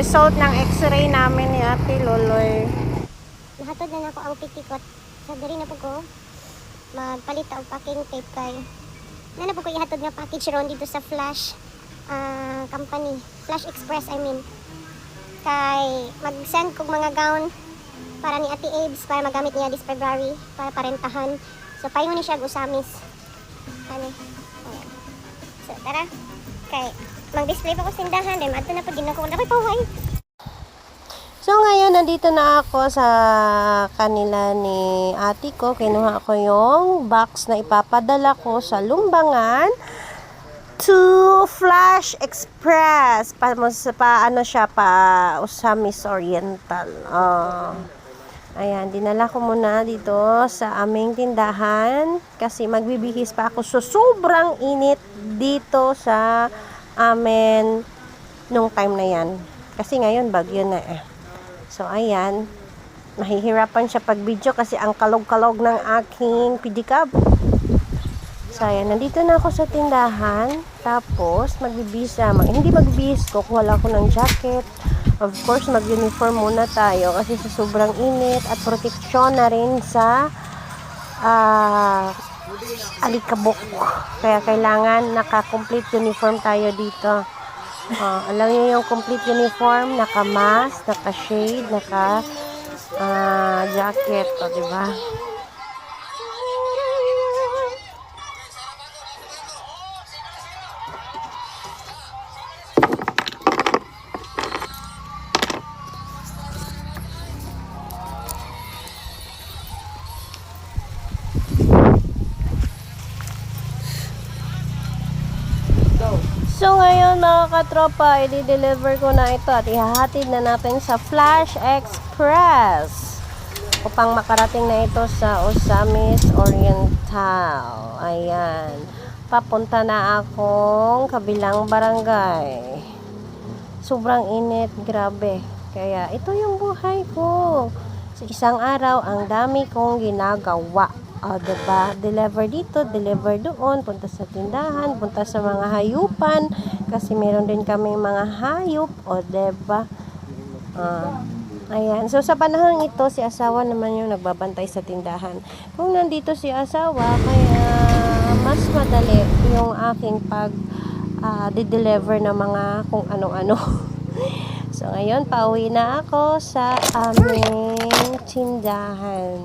result ng x-ray namin ni Ate Loloy. Nahatod na ako ang pitikot. Sa diri na po ko magpalit og packing tape kay na po ko ihatod nga package ron dito sa Flash company, Flash Express I mean. Kay mag-send kog mga gown para ni Ate Abes para magamit niya this February para parentahan. So paingon ni siya gusamis. Ano? Ayan. So tara. Kay mag-display pa ko sindahan then adto na pud ginako na paway. So ngayon, nandito na ako sa kanila ni ate ko. Kinuha ko yung box na ipapadala ko sa Lumbangan to Flash Express. Ano siya, Osamis Oriental. Ayan, dinala ko muna dito sa aming tindahan kasi magbibihis pa ako. So, sobrang init dito sa amin nung time na yan. Kasi ngayon, bagyo na eh. So, ayan. Mahihirapan siya pag-video kasi ang kalog-kalog ng aking pedicab. So, ayan. Nandito na ako sa tindahan. Tapos, hindi magbibihis ko. Kuha lang ako ng jacket. Of course, mag-uniform muna tayo kasi sa sobrang init at proteksyon na rin sa alikabok. Kaya kailangan naka-complete uniform tayo dito. Alam niyo yung complete uniform, naka-mask, naka-shade, naka-jacket, diba? So ngayon mga katropa, i-deliver ko na ito at ihahatid na natin sa Flash Express upang makarating na ito sa Osamis Oriental. Ayan. Papunta na akong kabilang barangay. Sobrang init, grabe. Kaya ito yung buhay ko. Sa isang araw, ang dami kong ginagawa. Diba? Deliver dito, deliver doon, punta sa tindahan, punta sa mga hayupan, kasi meron din kami mga hayop, diba? Ayan. So, sa panahon ito, si asawa naman yung nagbabantay sa tindahan. Kung nandito si asawa, kaya mas madali yung aking pag-deliver ng mga kung ano-ano. So, ngayon, pauwi na ako sa aming tindahan.